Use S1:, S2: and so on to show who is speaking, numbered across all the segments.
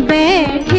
S1: बैठ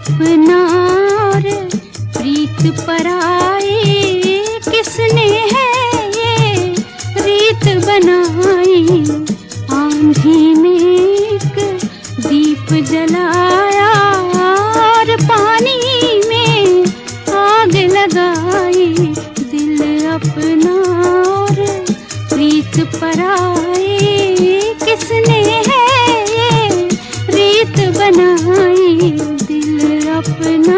S1: अपना और प्रीत पराई, किसने है ये रीत बनाई। आंधी ने एक दीप जलाया और पानी में आग लगाई। दिल अपना और प्रीत पराई, किसने है ये रीत बनाई। दिल अपना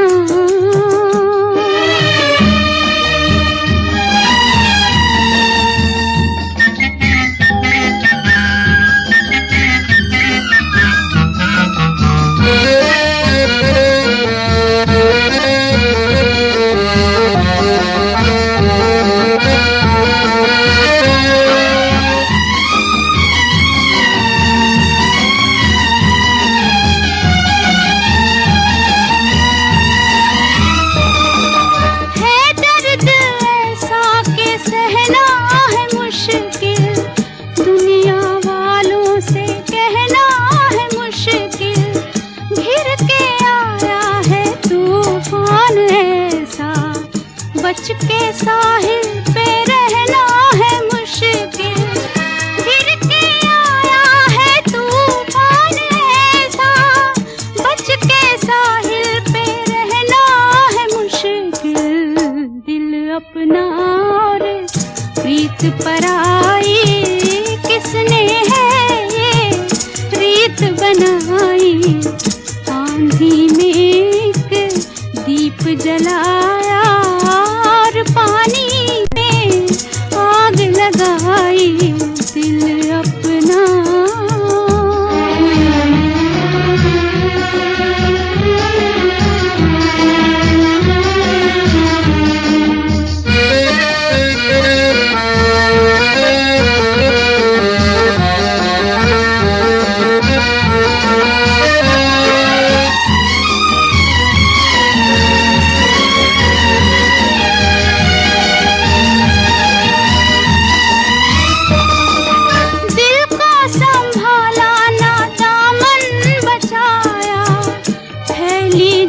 S1: बच के साहिल पे रहना है मुश्किल। गिर के आया है तूफान ऐसा, बच के साहिल पे रहना है मुश्किल। दिल अपना और प्रीत पराई, किसने है ये रीत बनाई। आंधी ने एक दीप जलाया और पानी में आग लगाई। दिल अपना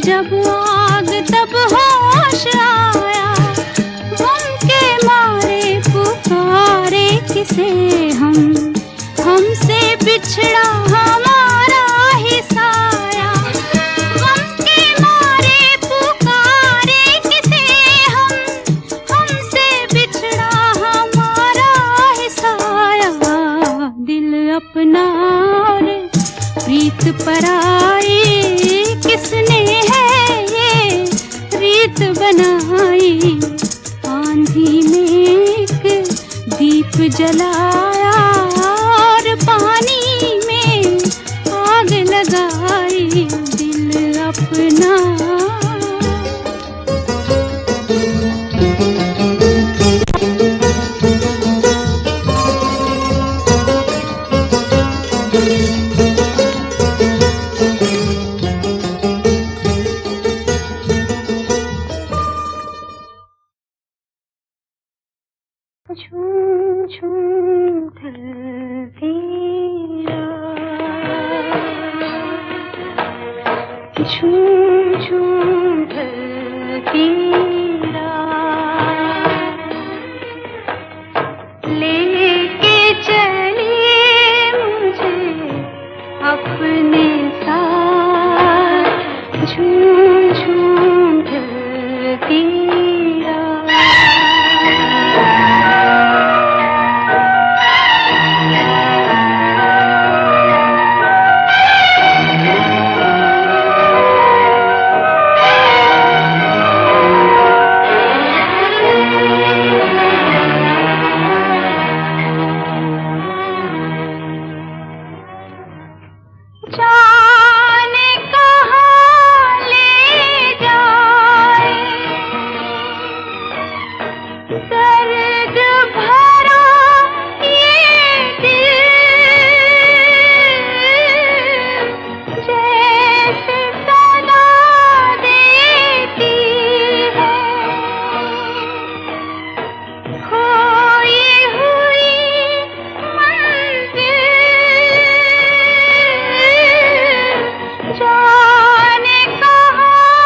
S1: जब आग तब होश आया। गम के मारे पुकारे किसे हम, हमसे बिछड़ा हमारा ही साया। गम के मारे पुकारे किसे हम, हमसे बिछड़ा हमारा ही साया। दिल अपना और प्रीत पराई, किसने है ये रीत बनाई। आंधी ने एक दीप जलाया और पानी में आग लगाई। दिल अपना झूम झूम ढलती रात, झूम झूम ढलती रात, लेके चलिए मुझे अपने साथ। झूम झूम ढलती जाने कहाँ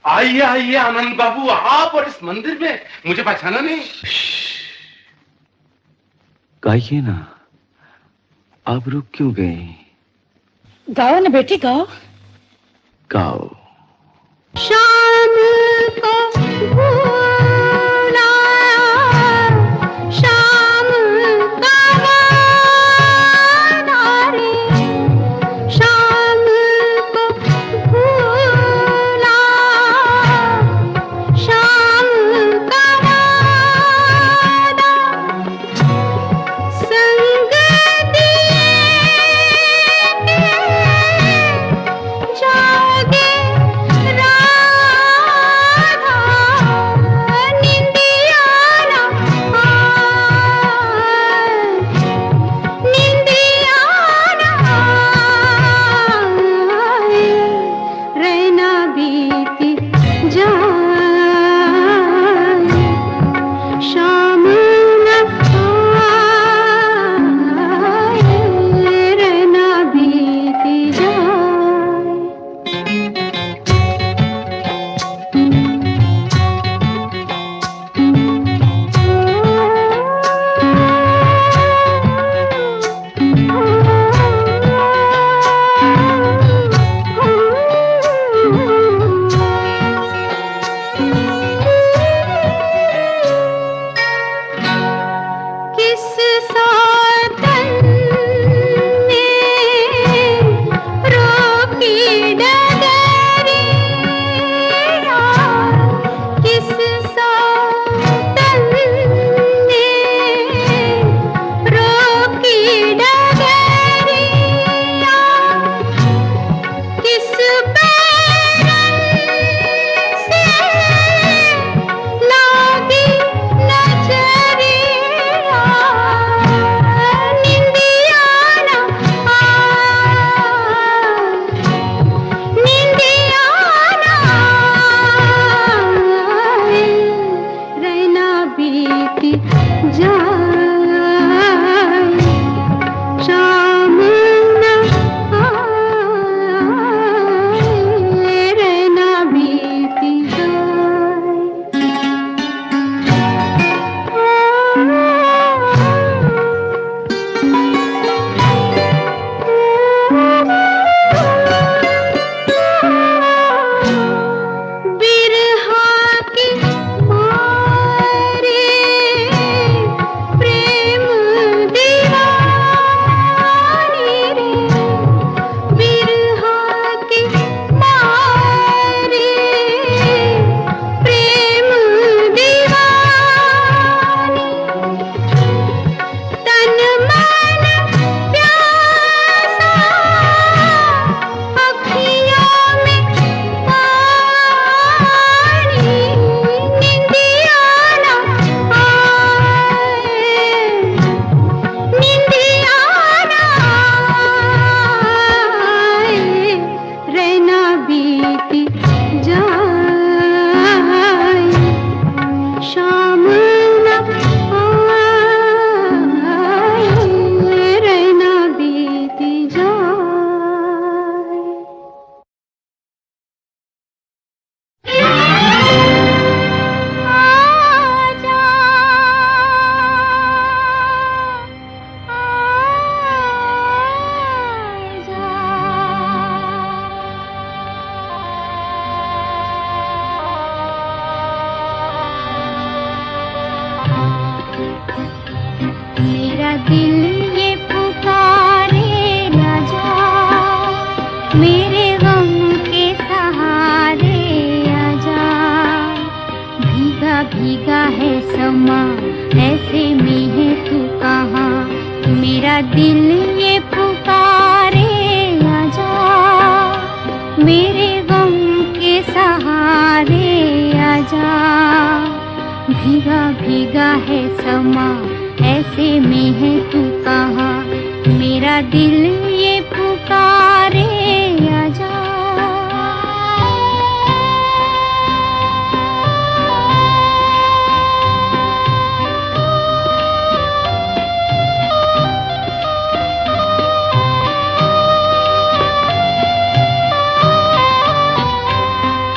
S2: आइए आइए आनंद बाबू, आप और इस मंदिर में मुझे पहचाना नहीं?
S3: गाइए ना, आप रुक क्यों गए?
S4: गाओ ना बेटी, गाओ
S3: गाओ।
S1: शाम को भूला, शाम का वादा रे, शाम को भूला, शाम का वादा, संग दिए जागे राधा, निंदिया ना आए, निंदिया ना आए, रैना बीती जाए, शाम न आए, रैना बीती जाए। किस सातन ने रोकी डगरिया, किस सातन ने रोकी डगरिया, किस बैरन से लागी नजरिया, निंदिया ना आए, निंदिया ना आए, रैना बीती जाए, शाम न आए, रैना बीती बिरहा की मारे प्रेम दीवानी रे, बिरहा की मारे प्रेम दीवानी, तन मन प्यासा, अखियों में पानी, निंदिया ना आए, निंदिया ना आए, रैना बीती जाए, शाम न आए, रैना बीती जाए। आजा, मेरा दिल ये पुकारे, आजा, मेरे गम के सहारे आजा, भीगा भीगा है समा, ऐसे में है तू कहाँ, मेरा दिल ये पुकारे, आजा, मेरे गम के सहारे आजा, भीगा भीगा है समा, ऐसे में है तू कहाँ, मेरा दिल ये पुकारे, आजा।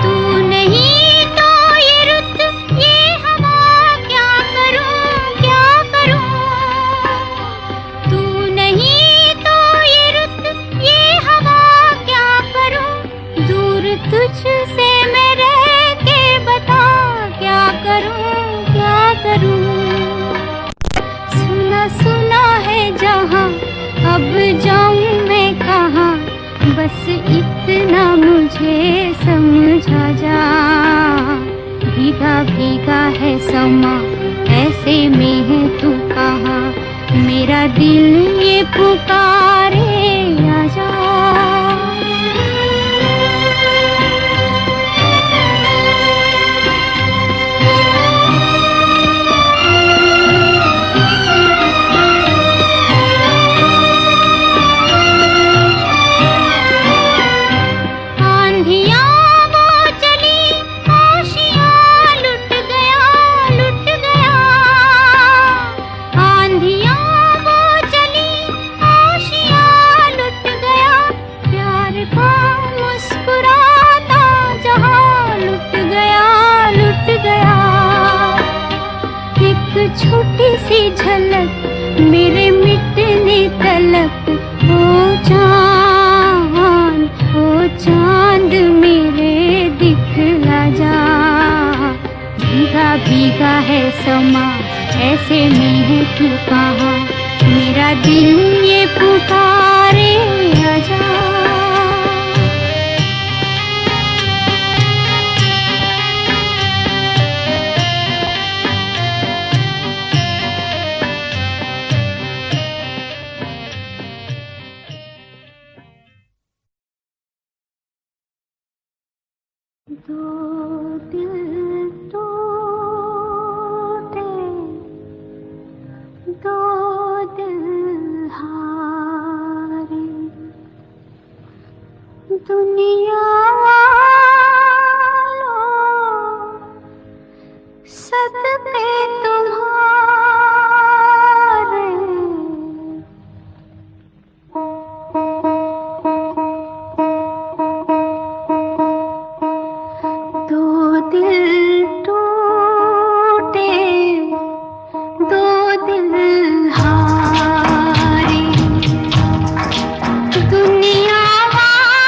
S1: तू नहीं भीगा है समा, ऐसे में है तू कहाँ, मेरा दिल ये पुकारे आजा। छोटी सी झलक मेरे मिटने तलक, ओ चांद मेरे दिखला जा। भीगा भीगा है समा, ऐसे में है तू कहाँ, मेरा दिल ये पुकारे आजा। दो दिल टूटे, दो दिल हारे, दुनिया वालों सदके तुम्हारे। दो दिल टूटे, दो दिल हारे, दुनिया वालों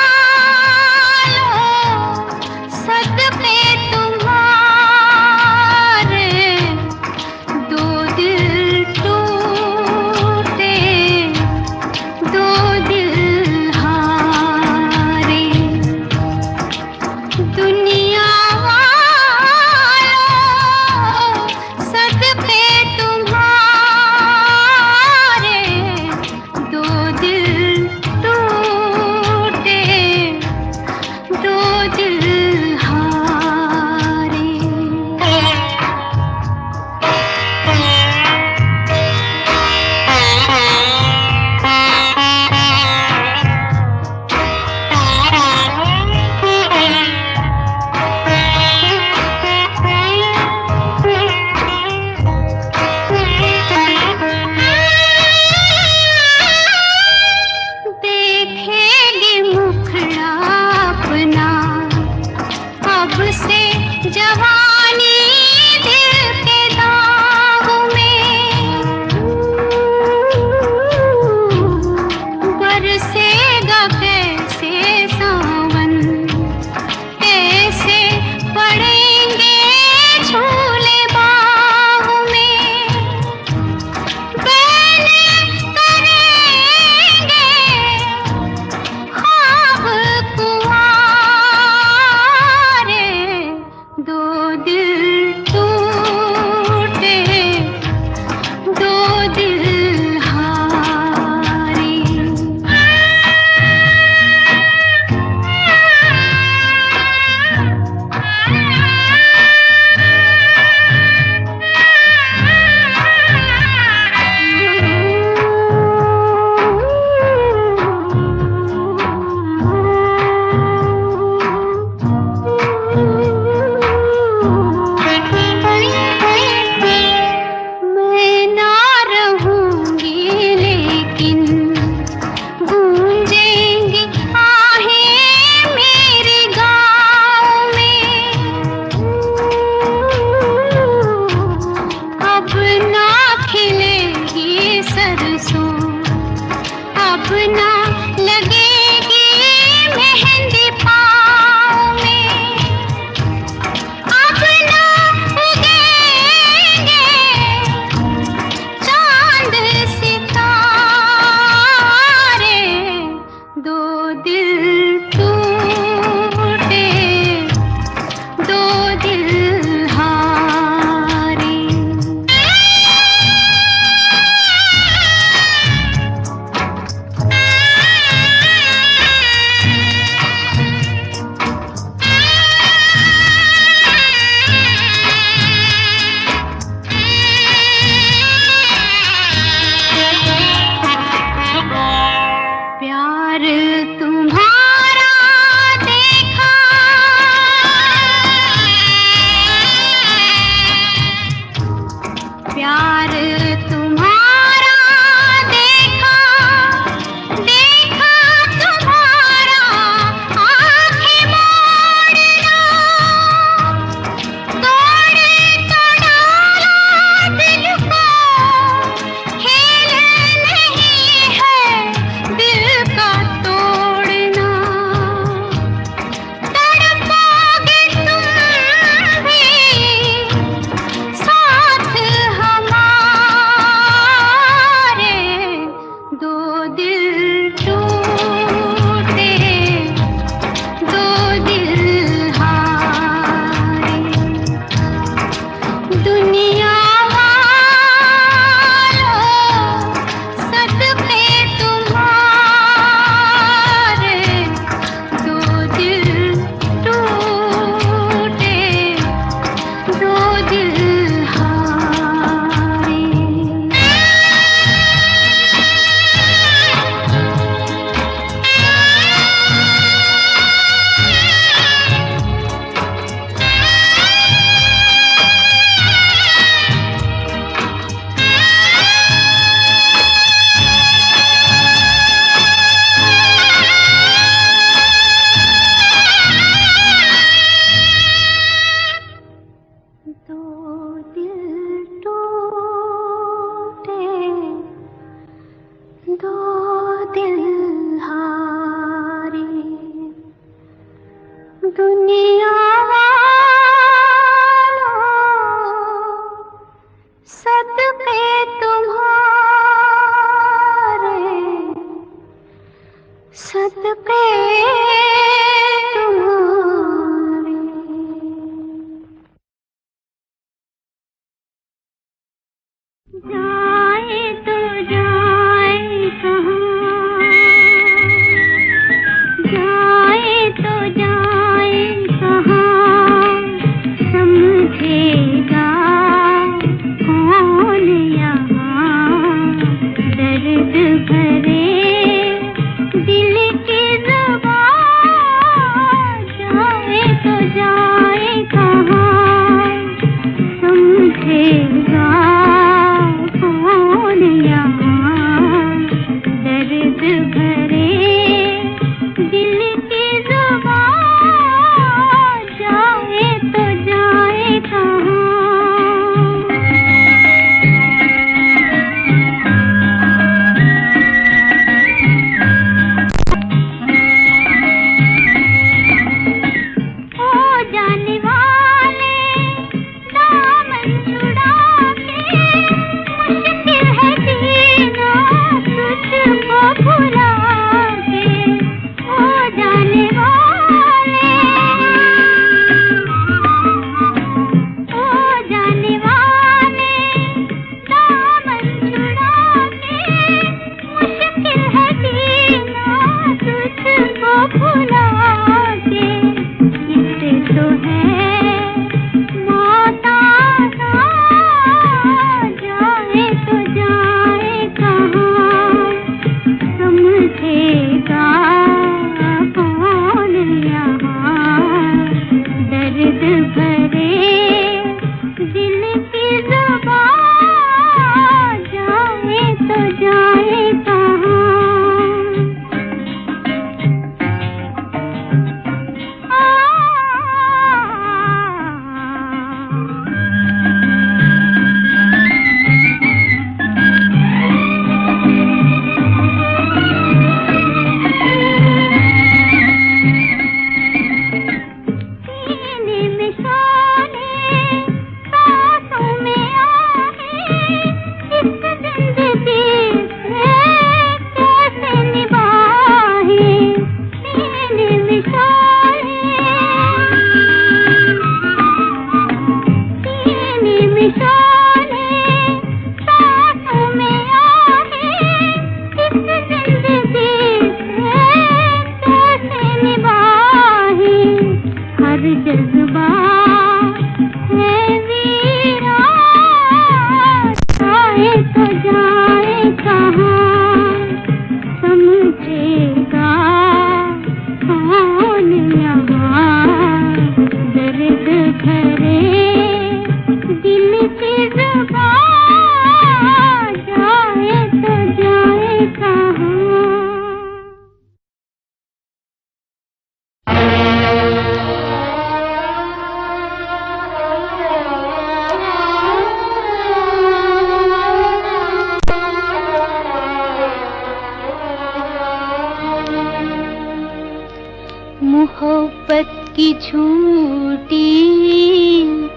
S1: झूठी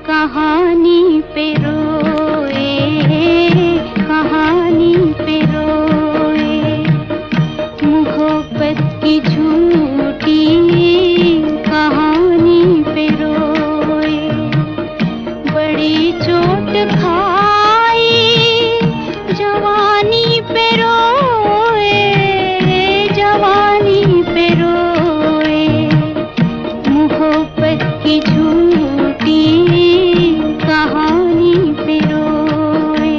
S1: कहानी पे रोए, कहानी पे रोए। मोहब्बत की झूठी कहानी पे रोए। बड़ी चोट खाई जवानी पे रोए, जवानी पे रोए। मोहब्बत की झूठी कहानी पे रोए।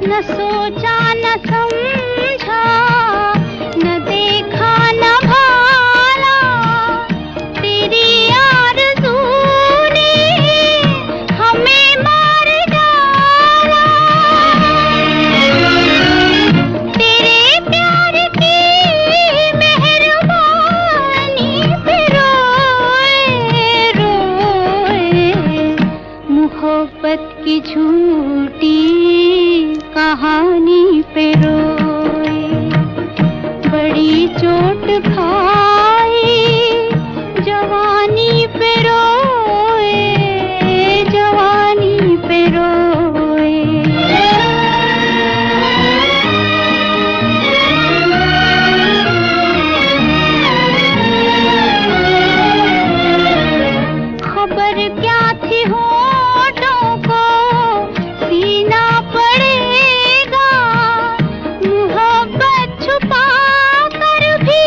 S1: न सोचा न समझा, न देखा न भाला, तेरी आरज़ू ने हमें मार डाला। तेरे प्यार की मेहरबानी पे रोए, रोए। मोहब्बत की झूठी कहानी पे रोए। बड़ी चोट खाई जवानी पे रोए, जवानी पे रोए। खबर क्या थी होठों को सीना पड़ेगा, मोहब्बत छुपा कर भी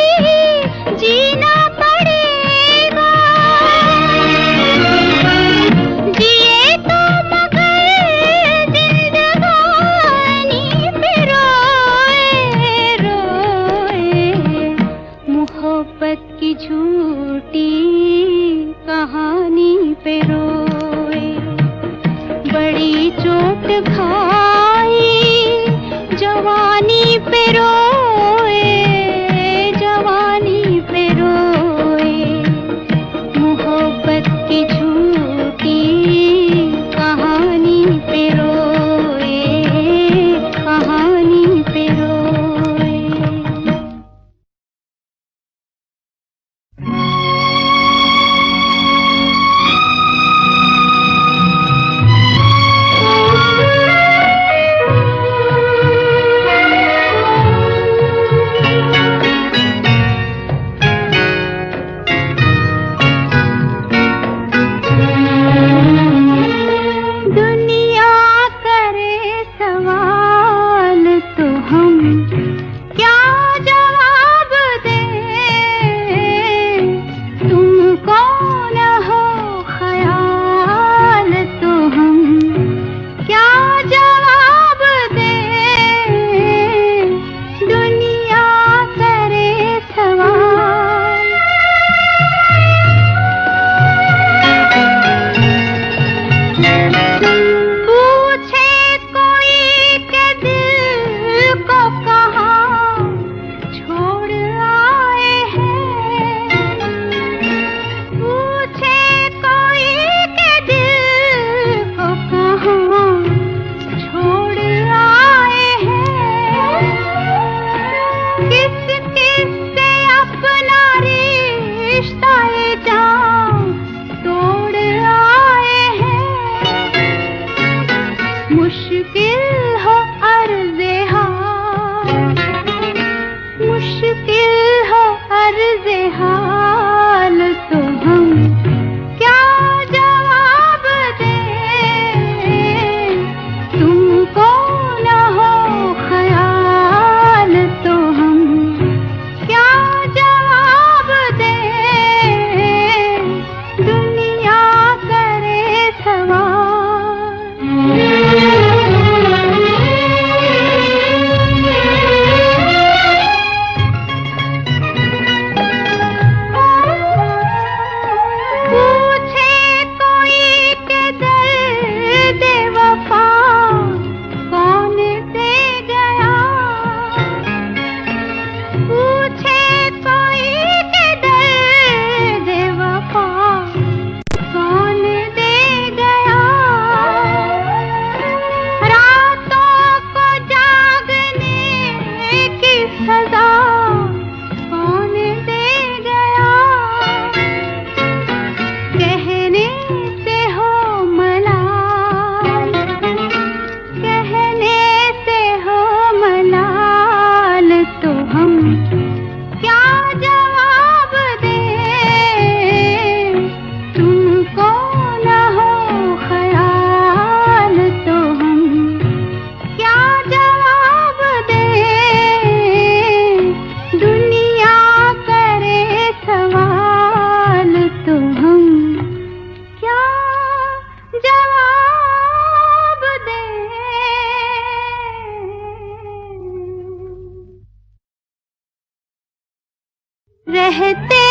S1: रहते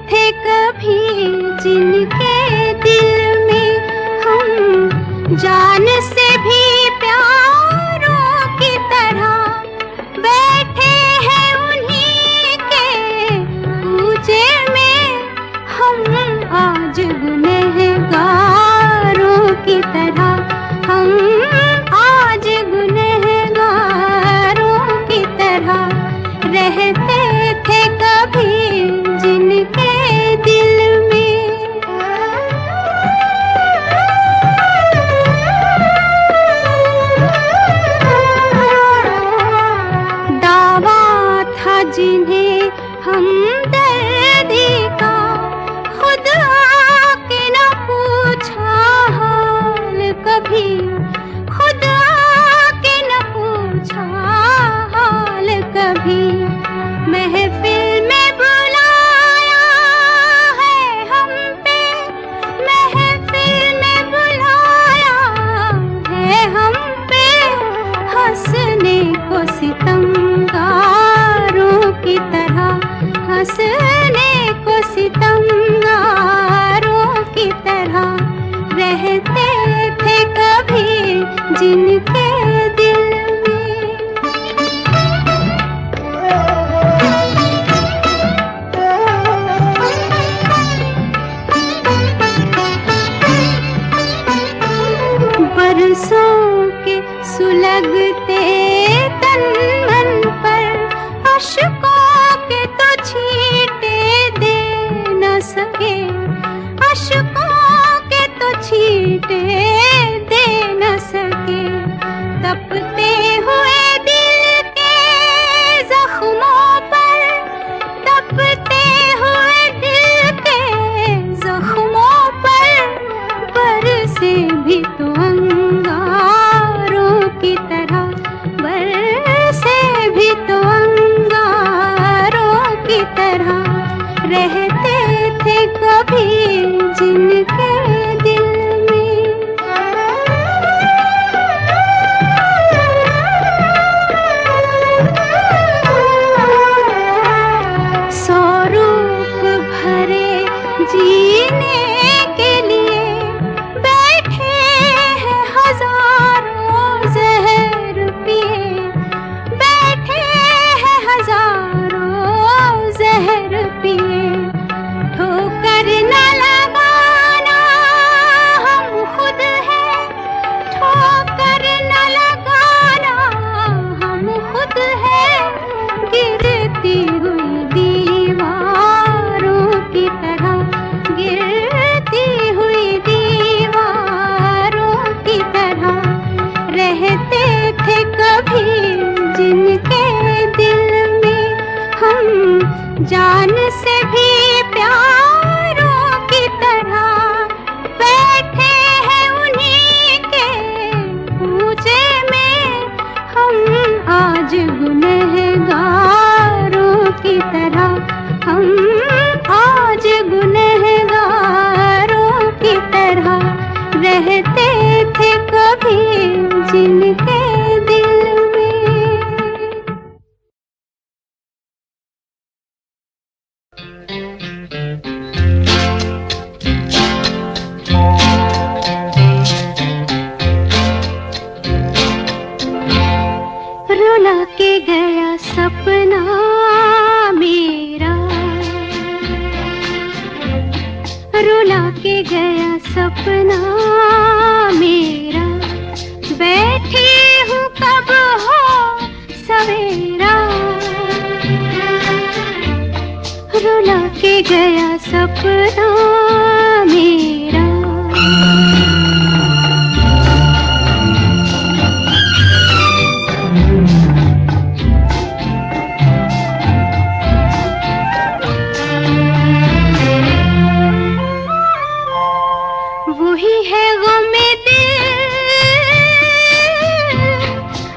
S1: थे कभी जिनके दिल में हम जान से भी प्यारों की तरह बैठे हैं उन्हीं के पूजे में हम आज गुनहगारों की तरह हम आज गुनहगारों की तरह रहते थे कभी जिनके दिल में। दावा था जिन्हें हमदर्दी का खुद आके न पूछा हाल कभी, खुद आके न पूछा हाल कभी। महफिल में बुलाया है हम पे, महफिल में बुलाया है हम पे, हंसने को सितमगारों की तरह, हंसने को सितमगारों की तरह रहते थे कभी जिनके दिल में। बरसों के सुलगते तन मन पर अश्कों के तो छींटे दे न सके, अश्कों के तो छींटे दे न सके। तपते हुए दिल के जख्मों पर, तपते हुए दिल के जख्मों पर बरसे भी तो अंगारों की तरह, बरसे भी तो अंगारों की तरह रहते थे कभी जिनके दिल में। सौ रूप भरे जीने के लिए बैठे हैं हजारों जहर पिए, बैठे हैं हजारों जहर पिए। ठोकर न लगाना हम खुद हैं, ठोकर न लगाना हम खुद हैं। गिरती हुई दीवारों की तरह, गिरती हुई दीवारों की तरह रहते थे कभी जिनके दिल में हम जान से भी प्यारों की तरह बैठे हैं उन्हीं के पूजे में हम आज गुनहगारों की तरह, हम आज गुनहगारों की तरह रहते थे कभी जिनके दिल में। रुला के गया सपना मेरा, रुला के गया सपना मेरा। बैठी हूँ कब हो सवेरा, रुला के गया सपना मेरा। वही है गमे दिल,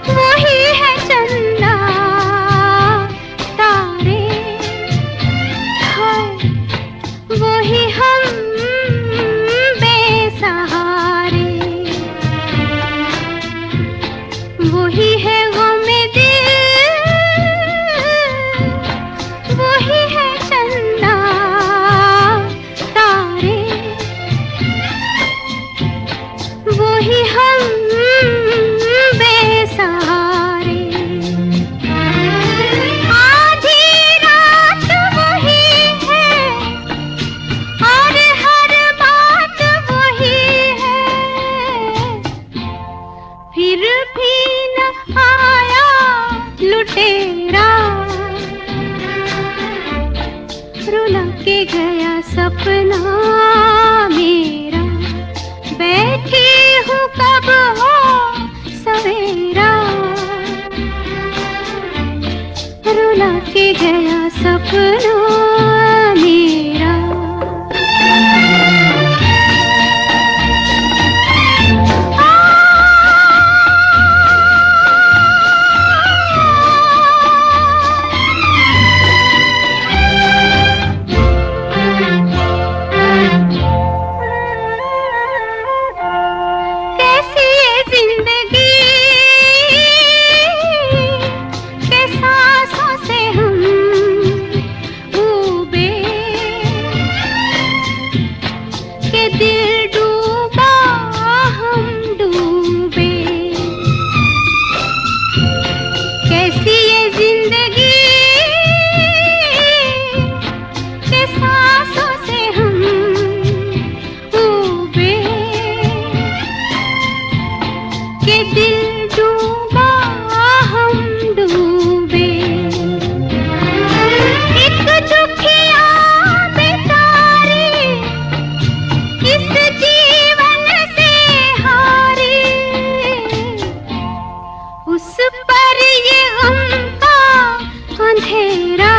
S1: वही है चंदा तारे, हाय वही गया सपना मेरा, बैठी हूँ कब हो सवेरा, रुला के गया सपना मेरा। कैसी ये जिंदगी के सांसों से हम डूबे, के दिल डूबा हम डूबे। कैसी ये जिंदगी के सांसों से हम डूबे, के दिल डूबा हम डूबे। एक दुखिया बेचारी इस जीवन से हारी, उस पर ये गम का अंधेरा,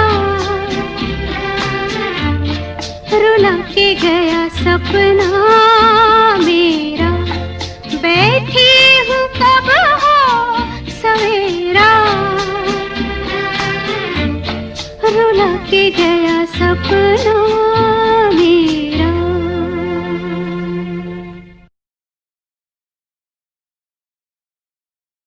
S1: रुला के गया सपना मेरा, बैठी हूँ कब हो सवेरा, रुला के गया सपना